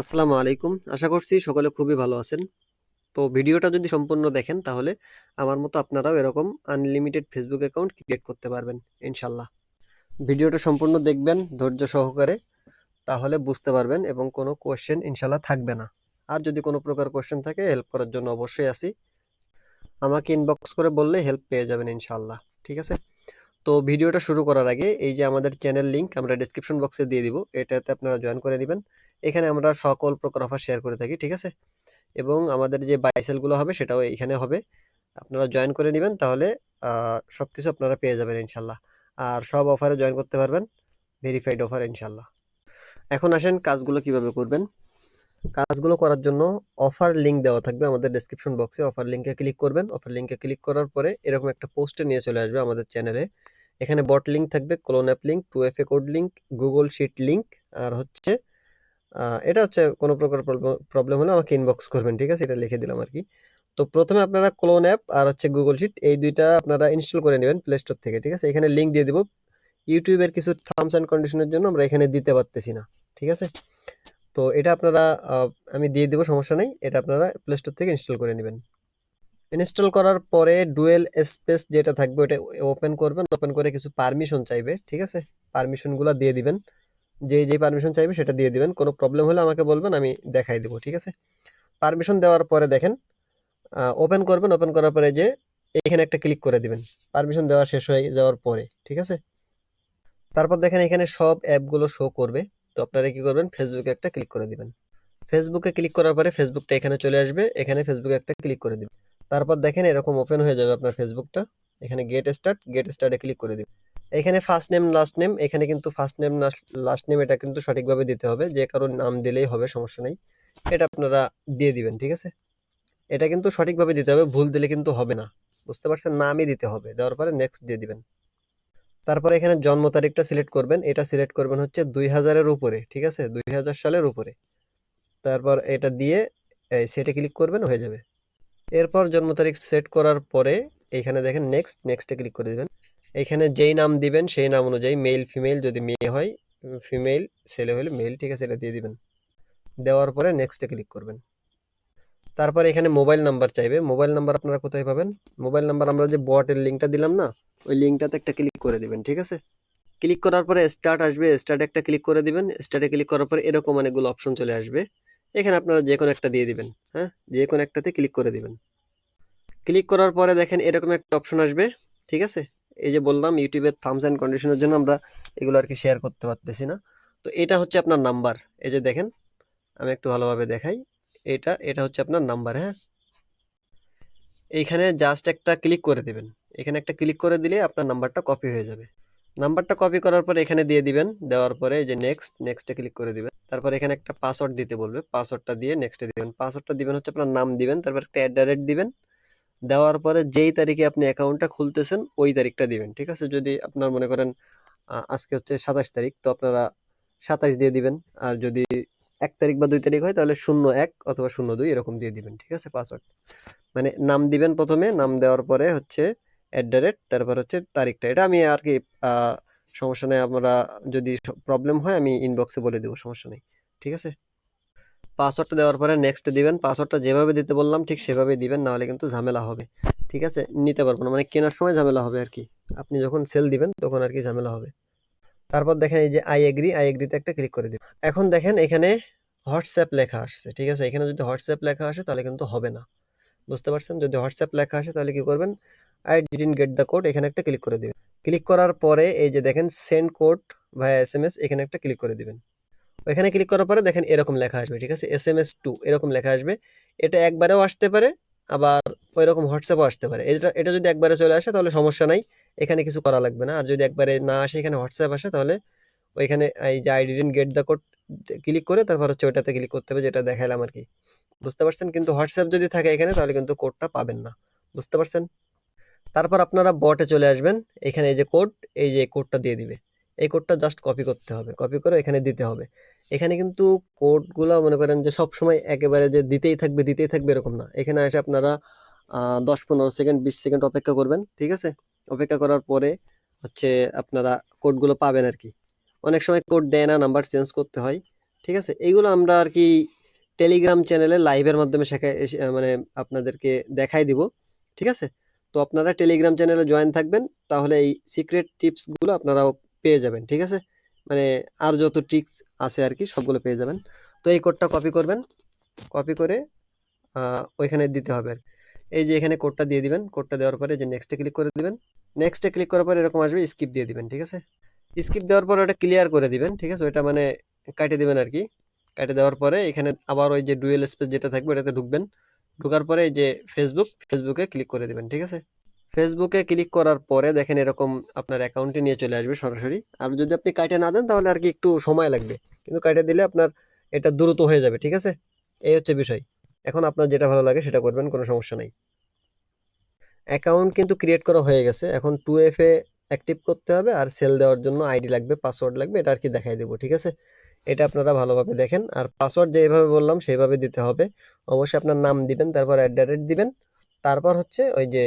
আসসালামু আলাইকুম। আশা করছি সকলে খুবই ভালো আছেন। তো ভিডিওটা যদি সম্পূর্ণ দেখেন তাহলে আমার মতো আপনারাও এরকম আনলিমিটেড ফেসবুক অ্যাকাউন্ট ক্রিয়েট করতে পারবেন ইনশাল্লাহ। ভিডিওটা সম্পূর্ণ দেখবেন ধৈর্য সহকারে, তাহলে বুঝতে পারবেন এবং কোনো কোয়েশ্চেন ইনশাল্লাহ থাকবে না। আর যদি কোনো প্রকার কোয়েশ্চেন থাকে হেল্প করার জন্য অবশ্যই আছি। আমাকে ইনবক্স করে বললে হেল্প পেয়ে যাবেন ইনশাল্লাহ। ঠিক আছে? তো ভিডিওটা শুরু করার আগে এই যে আমাদের চ্যানেল লিংক আমরা ডেসক্রিপশন বক্সে দিয়ে দিব, এটাতে আপনারা জয়েন করে নেবেন। এখানে আমরা সকল প্রকার অফার শেয়ার করে থাকি। ঠিক আছে? এবং আমাদের যে বাই সেলগুলো হবে সেটাও এখানে হবে। আপনারা জয়েন করে নেবেন, তাহলে সবকিছু আপনারা পেয়ে যাবেন ইনশাল্লাহ। আর সব অফারে জয়েন করতে পারবেন, ভেরিফাইড অফার ইনশাল্লাহ। এখন আসেন কাজগুলো কিভাবে করবেন। কাজগুলো করার জন্য অফার লিংক দেওয়া থাকবে আমাদের ডেসক্রিপশন বক্সে। অফার লিংকে ক্লিক করবেন। অফার লিংকে ক্লিক করার পরে এরকম একটা পোস্টে নিয়ে চলে আসবে আমাদের চ্যানেলে। এখানে বট লিংক থাকবে, clone app link, 2FA code link, Google sheet link. আর হচ্ছে এটা হচ্ছে কোনো প্রকার প্রবলেম হলে আমাকে ইনবক্স করবেন। ঠিক আছে? এটা লিখে দিলাম আর কি। তো প্রথমে আপনারা ক্লোন অ্যাপ আর হচ্ছে গুগল শিট এই দুইটা আপনারা ইনস্টল করে নেবেন প্লে স্টোর থেকে। ঠিক আছে? এখানে লিংক দিয়ে দিব। ইউটিউবের কিছু টার্মস অ্যান্ড কন্ডিশনের জন্য আমরা এখানে দিতে পারতেছি না। ঠিক আছে? তো এটা আপনারা আমি দিয়ে দিব, সমস্যা নেই। এটা আপনারা প্লে স্টোর থেকে ইনস্টল করে নেবেন। ইনস্টল করার পরে ডুয়েল স্পেস যেটা থাকবে ওটা ওপেন করবেন। ওপেন করে কিছু পারমিশন চাইবে। ঠিক আছে? পারমিশনগুলো দিয়ে দিবেন। যে পারমিশন চাইবে সেটা দিয়ে দিবেন। কোনো প্রবলেম হলে আমাকে বলবেন, আমি দেখাই দিব। ঠিক আছে? পারমিশন দেওয়ার পরে দেখেন ওপেন করবেন। ওপেন করার পরে যে এখানে একটা ক্লিক করে দিবেন পারমিশন দেওয়া শেষ হয়ে যাওয়ার পরে। ঠিক আছে? তারপর দেখেন এখানে সব অ্যাপগুলো শো করবে। তো আপনারা কি করবেন, ফেসবুকে একটা ক্লিক করে দিবেন। ফেসবুকে ক্লিক করার পরে ফেসবুকটা এখানে চলে আসবে। এখানে ফেসবুকে একটা ক্লিক করে দিবেন। তারপর দেখেন এরকম ওপেন হয়ে যাবে আপনার ফেসবুকটা। এখানে গেট স্টার্টে ক্লিক করে দিবেন। এখানে ফার্স্ট নেম লাস্ট নেম, এখানে কিন্তু ফার্স্ট নেম লাস্ট নেম এটা কিন্তু সঠিকভাবে দিতে হবে। যে কারোর নাম দিলেই হবে, সমস্যা নেই। এটা আপনারা দিয়ে দিবেন। ঠিক আছে? এটা কিন্তু সঠিকভাবে দিতে হবে, ভুল দিলে কিন্তু হবে না। বুঝতে পারছেন? নামই দিতে হবে। দেওয়ার পরে নেক্সট দিয়ে দিবেন। তারপরে এখানে জন্ম তারিখটা সিলেক্ট করবেন। এটা সিলেক্ট করবেন হচ্ছে 2000-এর উপরে। ঠিক আছে? 2000 সালের উপরে। তারপর এটা দিয়ে সেটে ক্লিক করবেন, হয়ে যাবে। এরপর জন্ম তারিখ সেট করার পরে এখানে দেখেন নেক্সটে ক্লিক করে দিবেন। এখানে যেই নাম দিবেন সেই নাম অনুযায়ী মেল ফিমেল, যদি মেয়ে হয় ফিমেল, ছেলে হলে মেল। ঠিক আছে? এটা দিয়ে দিবেন। দেওয়ার পরে নেক্সটে ক্লিক করবেন। তারপরে এখানে মোবাইল নাম্বার চাইবে। মোবাইল নাম্বার আপনারা কোথায় পাবেন? মোবাইল নাম্বার আমরা যে বটের লিঙ্কটা দিলাম না, ওই লিঙ্কটাতে একটা ক্লিক করে দিবেন। ঠিক আছে? ক্লিক করার পরে স্টার্ট আসবে। স্টার্টে একটা ক্লিক করে দিবেন। স্টার্টে ক্লিক করার পরে এরকম অনেকগুলো অপশন চলে আসবে। এখানে আপনারা যে কোনো একটা দিয়ে দিবেন। হ্যাঁ, যে কোনো একটাতে ক্লিক করে দিবেন। ক্লিক করার পরে দেখেন এরকম একটা অপশন আসবে। ঠিক আছে? এই যে বললাম ইউটিউবের থামস অ্যান্ড কন্ডিশনের জন্য আমরা এগুলো আর কি শেয়ার করতে পারতেছি না। তো এটা হচ্ছে আপনার নাম্বার। এই যে দেখেন, আমি একটু ভালোভাবে দেখাই। এটা এটা হচ্ছে আপনার নাম্বার। হ্যাঁ, এইখানে জাস্ট একটা ক্লিক করে দিবেন। এখানে একটা ক্লিক করে দিলে আপনার নাম্বারটা কপি হয়ে যাবে। নাম্বারটা কপি করার পরে এখানে দিয়ে দিবেন। দেওয়ার পরে এই যে নেক্সটে ক্লিক করে দিবেন। তারপর এখানে একটা পাসওয়ার্ড দিতে বলবে। পাসওয়ার্ডটা দিয়ে নেক্সটে দিবেন। পাসওয়ার্ডটা দিবেন হচ্ছে আপনার নাম দিবেন, তারপর একটা @ দিবেন। দেওয়ার পরে যেই তারিখে আপনি অ্যাকাউন্টটা খুলতেছেন ওই তারিখটা দিবেন। ঠিক আছে? যদি আপনার মনে করেন আজকে হচ্ছে 27 তারিখ, তো আপনারা 27 দিয়ে দিবেন। আর যদি 1 তারিখ বা 2 তারিখ হয় তাহলে 01 অথবা 02 এরকম দিয়ে দিবেন। ঠিক আছে? পাসওয়ার্ড মানে নাম দিবেন প্রথমে। নাম দেওয়ার পরে হচ্ছে তারপর হচ্ছে তারিখটা। এটা আমি আর কি সমস্যা নেই। আমরা যদি প্রবলেম হয় আমি ইনবক্সে বলে দেবো, সমস্যা নেই। ঠিক আছে? পাসওয়ার্ডটা দেওয়ার পরে নেক্সট দিবেন। পাসওয়ার্ডটা যেভাবে দিতে বললাম ঠিক সেভাবে দিবেন, নাহলে কিন্তু ঝামেলা হবে। ঠিক আছে? নিতে পারবো না, মানে কেনার সময় ঝামেলা হবে আর কি। আপনি যখন সেল দিবেন তখন আর কি ঝামেলা হবে। তারপর দেখেন এই যে আই এগ্রিতে একটা ক্লিক করে দিবেন। এখন দেখেন এখানে হোয়াটসঅ্যাপ লেখা আসছে। ঠিক আছে? এখানে যদি হোয়াটসঅ্যাপ লেখা আসে তাহলে কিন্তু হবে না। বুঝতে পারছেন? যদি হোয়াটসঅ্যাপ লেখা আসে তাহলে কি করবেন, I didn't get the code, এখানে একটা ক্লিক করে দিবেন। ক্লিক করার পরে এই যে দেখেন সেন্ড কোড ভায়া SMS, এখানে একটা ক্লিক করে দিবেন। ওইখানে ক্লিক করার পরে দেখেন এরকম লেখা আসবে। ঠিক আছে? SMS2 এরকম লেখা আসবে। এটা একবারেও আসতে পারে, আবার ওইরকম হোয়াটসঅ্যাপও আসতে পারে। এটা যদি একবারে চলে আসে তাহলে সমস্যা নাই, এখানে কিছু করা লাগবে না। আর যদি একবারে না আসে, এখানে হোয়াটসঅ্যাপ আসে, তাহলে ওইখানে এই যে I didn't get the code click করে তারপর হচ্ছে ওইটাতে ক্লিক করতে হবে, যেটা দেখাইলাম আর কি। বুঝতে পারছেন? কিন্তু হোয়াটসঅ্যাপ যদি থাকে এখানে তাহলে কিন্তু কোডটা পাবেন না। বুঝতে পারছেন? তারপর আপনারা বটে চলে আসবেন। এখানে এই যে কোড, এই যে কোডটা দিয়ে দিবে। এই কোডটা জাস্ট কপি করতে হবে। কপি করে এখানে দিতে হবে। এখানে কিন্তু কোডগুলো মনে করেন যে সবসময় একেবারে যে দিতেই থাকবে এরকম না। এখানে এসে আপনারা 10-15 সেকেন্ড 20 সেকেন্ড অপেক্ষা করবেন। ঠিক আছে? অপেক্ষা করার পরে হচ্ছে আপনারা কোডগুলো পাবেন আর কি। অনেক সময় কোড দেয় না, নাম্বার চেঞ্জ করতে হয়। ঠিক আছে? এইগুলো আমরা আর কি টেলিগ্রাম চ্যানেলে লাইভের মাধ্যমে মানে আপনাদেরকে দেখাই দিব। ঠিক আছে? তো আপনারা টেলিগ্রাম চ্যানেলে জয়েন থাকবেন, তাহলে এই সিক্রেট টিপসগুলো আপনারাও পেয়ে যাবেন। ঠিক আছে? মানে আর যত ট্রিক্স আছে আর কি সবগুলো পেয়ে যাবেন। তো এই কোডটা কপি করবেন, কপি করে ওইখানে দিতে হবে আর কি। এই যে এখানে কোডটা দিয়ে দিবেন, কোডটা দেওয়ার পরে যে নেক্সটে ক্লিক করে দিবেন। নেক্সটে ক্লিক করার পরে এরকম আসবে, স্কিপ দিয়ে দিবেন। ঠিক আছে? স্কিপ দেওয়ার পরে ওটা ক্লিয়ার করে দিবেন। ঠিক আছে? ওইটা মানে কাটে দিবেন আর কি। কাটে দেওয়ার পরে এখানে আবার ওই যে ডুয়েল স্পেস যেটা থাকবে ওটাতে ঢুকবেন। ঢোকার পরে এই যে ফেসবুকে ক্লিক করে দিবেন। ঠিক আছে? ফেসবুকে ক্লিক করার পরে দেখেন এরকম আপনার অ্যাকাউন্টে নিয়ে চলে আসবে সরাসরি। আর যদি আপনি কাইটে না দেন তাহলে আর কি একটু সময় লাগবে, কিন্তু কাইটে দিলে আপনার এটা দ্রুত হয়ে যাবে। ঠিক আছে? এই হচ্ছে বিষয়। এখন আপনার যেটা ভালো লাগে সেটা করবেন, কোনো সমস্যা নাই। অ্যাকাউন্ট কিন্তু ক্রিয়েট করা হয়ে গেছে। এখন 2FA অ্যাক্টিভ করতে হবে, আর সেল দেওয়ার জন্য আইডি লাগবে, পাসওয়ার্ড লাগবে, এটা আর কি দেখাই দেবো। ঠিক আছে? এটা আপনারা ভালোভাবে দেখেন। আর পাসওয়ার্ড যেভাবে বললাম সেইভাবে দিতে হবে। অবশ্যই আপনার নাম দিবেন, তারপর @ দিবেন, তারপর হচ্ছে ওই যে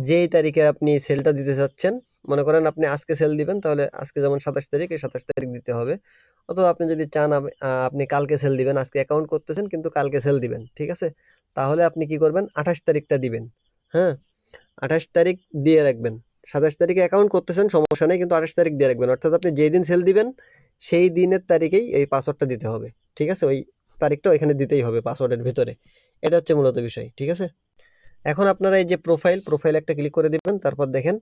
যেই তারিখে আপনি সেলটা দিতে চাচ্ছেন, মনে করেন আপনি আজকে সেল দিবেন, তাহলে আজকে যেমন 27 তারিখ, এই 27 তারিখ দিতে হবে। অথবা আপনি যদি চান আপনি কালকে সেল দিবেন, আজকে অ্যাকাউন্ট করতেছেন কিন্তু কালকে সেল দিবেন। ঠিক আছে? তাহলে আপনি কি করবেন, 28 তারিখটা দিবেন। হ্যাঁ, 28 তারিখ দিয়ে রাখবেন। 27 তারিখে অ্যাকাউন্ট করতেছেন সমস্যা নেই, কিন্তু 28 তারিখ দিয়ে রাখবেন। অর্থাৎ আপনি যেই দিন সেল দিবেন সেই দিনের তারিখেই এই পাসওয়ার্ডটা দিতে হবে। ঠিক আছে? ওই তারিখটা ওইখানে দিতেই হবে পাসওয়ার্ডের ভিতরে। এটা হচ্ছে মূলত বিষয়। ঠিক আছে? এখন আপনারা এই যে প্রোফাইল একটা ক্লিক করে দিবেন, তারপর দেখেন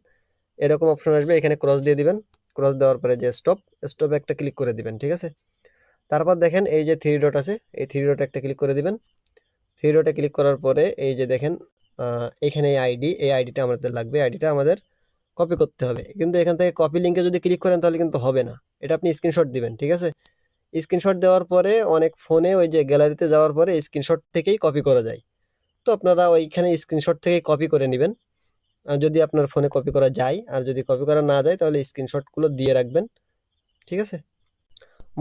এরকম অপশন আসবে, এখানে ক্রস দিয়ে দিবেন। ক্রস দেওয়ার পরে যে স্টপে একটা ক্লিক করে দিবেন। ঠিক আছে? তারপর দেখেন এই যে 3 ডট আছে, এই 3 ডটে একটা ক্লিক করে দিবেন। 3 ডটে ক্লিক করার পরে এই যে দেখেন এখানে এই আইডিটা আমাদের লাগবে, আইডিটা আমাদের কপি করতে হবে। কিন্তু এখান থেকে কপি লিঙ্কে যদি ক্লিক করেন তাহলে কিন্তু হবে না, এটা আপনি স্ক্রিনশট দিবেন। ঠিক আছে? স্ক্রিনশট দেওয়ার পরে অনেক ফোনে ওই যে গ্যালারিতে যাওয়ার পরে স্ক্রিনশট থেকেই কপি করা যায়। তো আপনারা ওইখানে স্ক্রিনশট থেকে কপি করে নেবেন, যদি আপনার ফোনে কপি করা যায়। আর যদি কপি করা না যায় তাহলে স্ক্রিনশটগুলো দিয়ে রাখবেন। ঠিক আছে?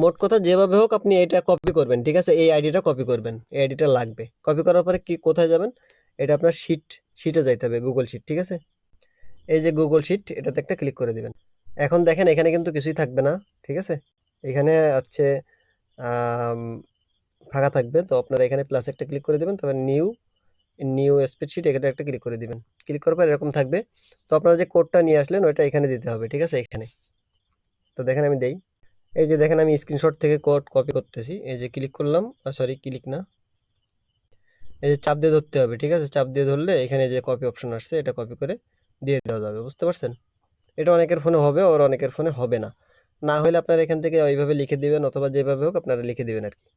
মোট কথা যেভাবে হোক আপনি এটা কপি করবেন। ঠিক আছে? এই আইডিটা কপি করবেন, এই আইডিটা লাগবে। কপি করার পরে কি কোথায় যাবেন, এটা আপনার শিটে যাইতে হবে, গুগল শিট। ঠিক আছে? এই যে গুগল শিট, এটাতে একটা ক্লিক করে দিবেন। এখন দেখেন এখানে কিন্তু কিছুই থাকবে না। ঠিক আছে? এখানে হচ্ছে ফাঁকা থাকবে। তো আপনারা এখানে প্লাস একটা ক্লিক করে দিবেন, তারপর নিউ স্প্রেডশিট এখানে একটা ক্লিক করে দিবেন। ক্লিক করার পর এরকম থাকবে। তো আপনারা যে কোডটা নিয়ে আসলেন ওইটা এখানে দিতে হবে। ঠিক আছে? এখানে তো দেখেন আমি দেই। এই যে দেখেন আমি স্ক্রিনশট থেকে কোড কপি করতেছি। এই যে ক্লিক করলাম, সরি ক্লিক না, এই যে চাপ দিয়ে ধরতে হবে। ঠিক আছে? চাপ দিয়ে ধরলে এখানে যে কপি অপশন আসছে এটা কপি করে দিয়ে দেওয়া যাবে। বুঝতে পারছেন? এটা অনেকের ফোনে হবে, আর অনেকের ফোনে হবে না। না হলে আপনারা এখান থেকে ওইভাবে লিখে দিবেন, অথবা যেভাবে হোক আপনারা লিখে দিবেন আর কি।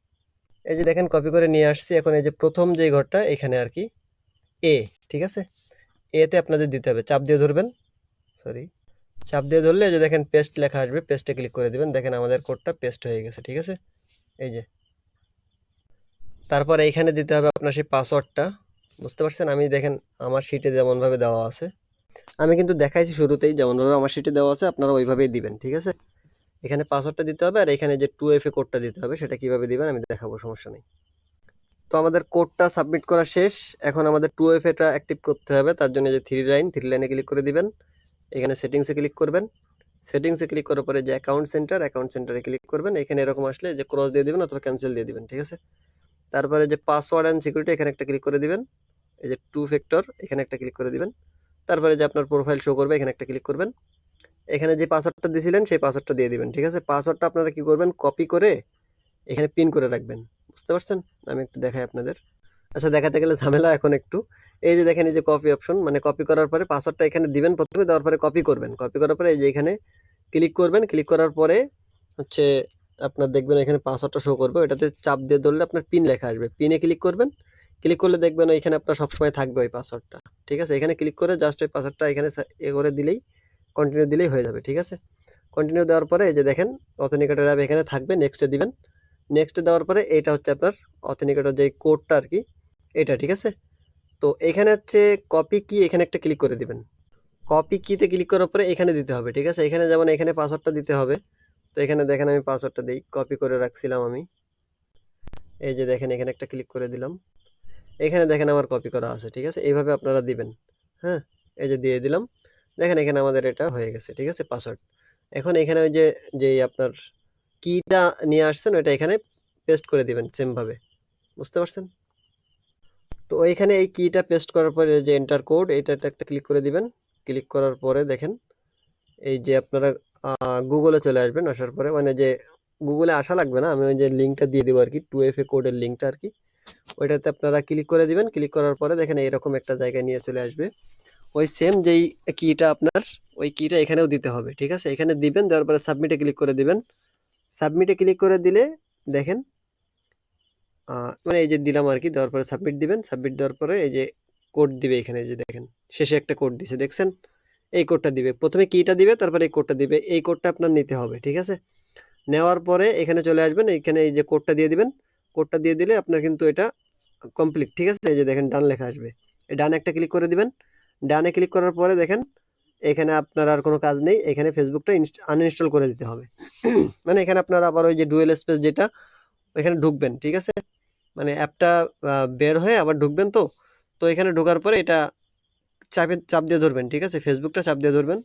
এই যে দেখেন কপি করে নিয়ে আসছি। এখন এই যে প্রথম যে ঘরটা এখানে আর কি এ, ঠিক আছে? এতে আপনাদের দিতে হবে, চাপ দিয়ে ধরবেন, সরি চাপ দিয়ে ধরলে এই যে দেখেন পেস্ট লেখা আসবে, পেস্টে ক্লিক করে দিবেন। দেখেন আমাদের কোডটা পেস্ট হয়ে গেছে। ঠিক আছে? এই যে তারপর এইখানে দিতে হবে আপনার সেই পাসওয়ার্ডটা। বুঝতে পারছেন? আমি দেখেন আমার শিটে যেমনভাবে দেওয়া আছে, আমি কিন্তু দেখাইছি শুরুতেই যেমনভাবে আমার শিটে দেওয়া আছে আপনারা ওইভাবেই দিবেন। ঠিক আছে? এখানে পাসওয়ার্ডটা দিতে হবে, আর এখানে যে 2FA কোডটা দিতে হবে সেটা কিভাবে দিবেন আমি দেখাবো, সমস্যা নেই। তো আমাদের কোডটা সাবমিট করা শেষ। এখন আমাদের 2FAটা অ্যাক্টিভ করতে হবে, তার জন্য যে থ্রি লাইনে ক্লিক করে দিবেন। এখানে সেটিংসে ক্লিক করবেন। সেটিংসে ক্লিক করার পরে যে অ্যাকাউন্ট সেন্টারে ক্লিক করবেন। এখানে এরকম আসলে যে ক্রস দিয়ে দিবেন অথবা ক্যান্সেল দিয়ে দিবেন। ঠিক আছে? তারপরে যে পাসওয়ার্ড অ্যান্ড সিকিউরিটি এখানে একটা ক্লিক করে দিবেন। এই যে 2 ফ্যাক্টর এখানে একটা ক্লিক করে দিবেন। তারপরে যে আপনার প্রোফাইল শো করবে এখানে একটা ক্লিক করবেন। এখানে যে পাসওয়ার্ডটা দিয়েছিলেন সেই পাসওয়ার্ডটা দিয়ে দিবেন। ঠিক আছে? পাসওয়ার্ডটা আপনারা কি করবেন, কপি করে এখানে পিন করে রাখবেন। বুঝতে পারছেন? আমি একটু দেখাই আপনাদের। আচ্ছা, দেখাতে গেলে ঝামেলা এখন একটু। এই যে দেখেন এই যে কপি অপশন, মানে কপি করার পরে পাসওয়ার্ডটা এখানে দিবেন প্রথমে, দেওয়ার পরে কপি করবেন। কপি করার পরে এই যে এখানে ক্লিক করবেন। ক্লিক করার পরে হচ্ছে আপনার দেখবেন এখানে পাসওয়ার্ডটা শো করবে, ওটাতে চাপ দিয়ে ধরলে আপনার পিন লেখা আসবে, পিনে ক্লিক করবেন। ক্লিক করলে দেখবেন ওইখানে আপনার সবসময় থাকবে ওই পাসওয়ার্ডটা। ঠিক আছে? এখানে ক্লিক করে জাস্ট ওই পাসওয়ার্ডটা এখানে এ করে দিলেই, কন্টিনিউ দিলেই হয়ে যাবে। ঠিক আছে? কন্টিনিউ দেওয়ার পরে এই যে দেখেন অথেন্টিকেটর অ্যাপ এখানে থাকবে, নেক্সটে দিবেন। নেক্সটে দেওয়ার পরে এটা হচ্ছে আপনার অথেন্টিকেটর যে কোডটা আর কি, এটা। ঠিক আছে? তো এখানে হচ্ছে কপি কি, এখানে একটা ক্লিক করে দিবেন। কপি কিতে ক্লিক করার পরে এখানে দিতে হবে। ঠিক আছে? এখানে যেমন এখানে পাসওয়ার্ডটা দিতে হবে। তো এখানে দেখেন আমি পাসওয়ার্ডটা দিই, কপি করে রাখছিলাম আমি। এই যে দেখেন এখানে একটা ক্লিক করে দিলাম। এখানে দেখেন আমার কপি করা আছে। ঠিক আছে? এইভাবে আপনারা দিবেন। হ্যাঁ, এই যে দিয়ে দিলাম। দেখেন এখানে আমাদের এটা হয়ে গেছে। ঠিক আছে? পাসওয়ার্ড। এখন এখানে ওই যে যেই আপনার কিটা নিয়ে আসছেন ওইটা এখানে পেস্ট করে দিবেন সেমভাবে, বুঝতে পারছেন? তো এইখানে এই কিটা পেস্ট করার পরে যে এন্টার কোড এইটাতে একটা ক্লিক করে দিবেন। ক্লিক করার পরে দেখেন এই যে আপনারা গুগলে চলে আসবেন। আসার পরে মানে যে গুগলে আসা লাগবে না, আমি ওই যে লিঙ্কটা দিয়ে দেবো আর কি, 2FA কোডের লিঙ্কটা আর কি, ওইটাতে আপনারা ক্লিক করে দিবেন। ক্লিক করার পরে দেখেন এইরকম একটা জায়গায় নিয়ে চলে আসবে। ওই সেম যেই কিটা আপনার, ওই কিটা এখানেও দিতে হবে, ঠিক আছে? এখানে দিবেন, দেওয়ার পরে সাবমিটে ক্লিক করে দিবেন। সাবমিটে ক্লিক করে দিলে দেখেন মানে এই যে দিলাম আর কি, দেওয়ার পরে সাবমিট দিবেন। সাবমিট দেওয়ার পরে এই যে কোড দিবে এখানে, এই যে দেখেন শেষে একটা কোড দিছে, দেখছেন? এই কোডটা দিবে, প্রথমে কিটা দিবে, তারপরে এই কোডটা দিবে। এই কোডটা আপনার নিতে হবে, ঠিক আছে? নেওয়ার পরে এখানে চলে আসবেন, এখানে এই যে কোডটা দিয়ে দিবেন। কোডটা দিয়ে দিলে আপনার কিন্তু এটা কমপ্লিট, ঠিক আছে? এই যে দেখেন ডান লেখা আসবে, এই ডানে একটা ক্লিক করে দিবেন। ডানে ক্লিক করার পরে দেখেন এখানে আপনার আর কোনো কাজ নেই, এখানে ফেসবুকটা আনইনস্টল করে দিতে হবে। মানে এখানে আপনার আবার ওই যে ডুয়েল স্পেস যেটা, এখানে ঢুকবেন, ঠিক আছে? মানে অ্যাপটা বের হয়ে আবার ঢুকবেন। তো তো এখানে ঢোকার পরে এটা চাপ দিয়ে ধরবেন, ঠিক আছে? ফেসবুকটা চাপ দিয়ে ধরবেন,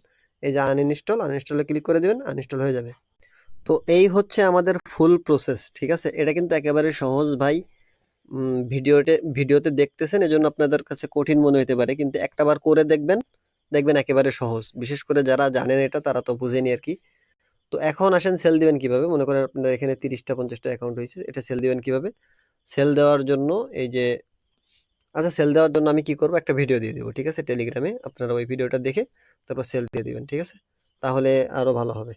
এই যে আনইনস্টলে ক্লিক করে দিবেন, আনইনস্টল হয়ে যাবে। তো এই হচ্ছে আমাদের ফুল প্রসেস, ঠিক আছে? এটা কিন্তু একেবারে সহজ ভাই। ভিডিওতে দেখতেছেন এজন্য আপনাদের কাছে কঠিন মনে হতে পারে, কিন্তু একটাবার করে দেখবেন, দেখবেন একেবারে সহজ। বিশেষ করে যারা জানেন এটা তারা তো বুঝেনি আর কি। তো এখন আসেন সেল দিবেন কিভাবে। মনে করেন আপনার এখানে 30টা 50টা অ্যাকাউন্ট হয়েছে, এটা সেল দিবেন কিভাবে? সেল দেওয়ার জন্য এই যে, আচ্ছা সেল দেওয়ার জন্য আমি কি করব, একটা ভিডিও দিয়ে দিব, ঠিক আছে? টেলিগ্রামে আপনারা ওই ভিডিওটা দেখে তারপর সেল দিয়ে দিবেন, ঠিক আছে? তাহলে আরো ভালো হবে।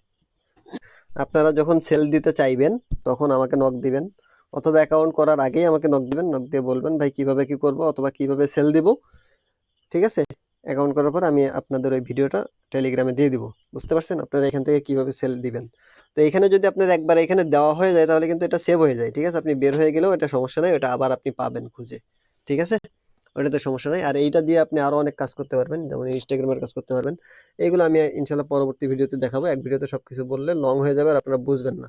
আপনারা যখন সেল দিতে চাইবেন তখন আমাকে নক দিবেন, অথবা অ্যাকাউন্ট করার আগেই আমাকে নক দিবেন। নক দিয়ে বলবেন ভাই কিভাবে কি করব অথবা কিভাবে সেল দিব, ঠিক আছে? অ্যাকাউন্ট করার পর আমি আপনাদের ওই ভিডিওটা টেলিগ্রামে দিয়ে দিব, বুঝতে পারছেন? আপনারা এখান থেকে কিভাবে সেল দিবেন। তো এখানে যদি আপনার একবার এখানে দেওয়া হয়ে যায় তাহলে কিন্তু এটা সেভ হয়ে যায়, ঠিক আছে? আপনি বের হয়ে গেলেও এটা সমস্যা নাই, ওটা আবার আপনি পাবেন খুঁজে, ঠিক আছে? ওটাতে সমস্যা নাই। আর এইটা দিয়ে আপনি আরো অনেক কাজ করতে পারবেন, যেমন ইনস্টাগ্রামের কাজ করতে পারবেন। এগুলো আমি ইনশাল্লাহ পরবর্তী ভিডিওতে দেখাবো। এক ভিডিওতে সবকিছু বললে লং হয়ে যাবে আর আপনারা বুঝবেন না,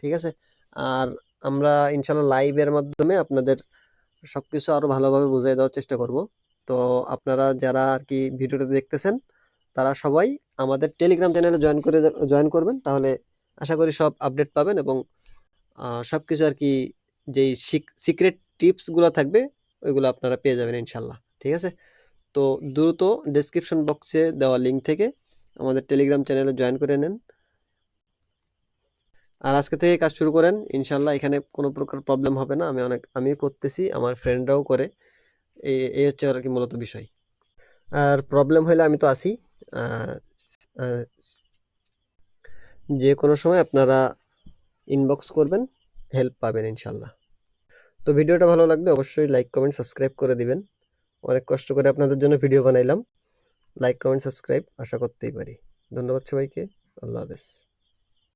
ঠিক আছে? আর আমরা ইনশাল্লাহ লাইভের মাধ্যমে আপনাদের সবকিছু আরো ভালোভাবে বুঝিয়ে দেওয়ার চেষ্টা করব। তো আপনারা যারা আর কি ভিডিওটা দেখতেছেন তারা সবাই আমাদের টেলিগ্রাম চ্যানেলে জয়েন করবেন, তাহলে আশা করি সব আপডেট পাবেন এবং সবকিছু আর কি যেই সিক্রেট টিপস গুলো থাকবে ওইগুলো আপনারা পেয়ে যাবেন ইনশাল্লাহ, ঠিক আছে? তো দ্রুত ডেসক্রিপশন বক্সে দেওয়া লিঙ্ক থেকে আমাদের টেলিগ্রাম চ্যানেলে জয়েন করে নেন। আর আজকে থেকে কাজ শুরু করেন ইনশাল্লাহ, এখানে কোনো প্রকার প্রবলেম হবে না। আমি করতেছি, আমার ফ্রেন্ডরাও করে। এই হচ্ছে আর কি মূলত বিষয়। আর প্রবলেম হলে আমি তো আছি, আহ, আহ, যে কোনো সময় আপনারা ইনবক্স করবেন, হেল্প পাবেন ইনশাল্লাহ। তো ভিডিওটা ভালো লাগলে অবশ্যই লাইক কমেন্ট সাবস্ক্রাইব করে দিবেন। অনেক কষ্ট করে আপনাদের জন্য ভিডিও বানাইলাম, লাইক কমেন্ট সাবস্ক্রাইব আশা করতেই পারি। ধন্যবাদ সবাইকে, আল্লাহ হাফেজ।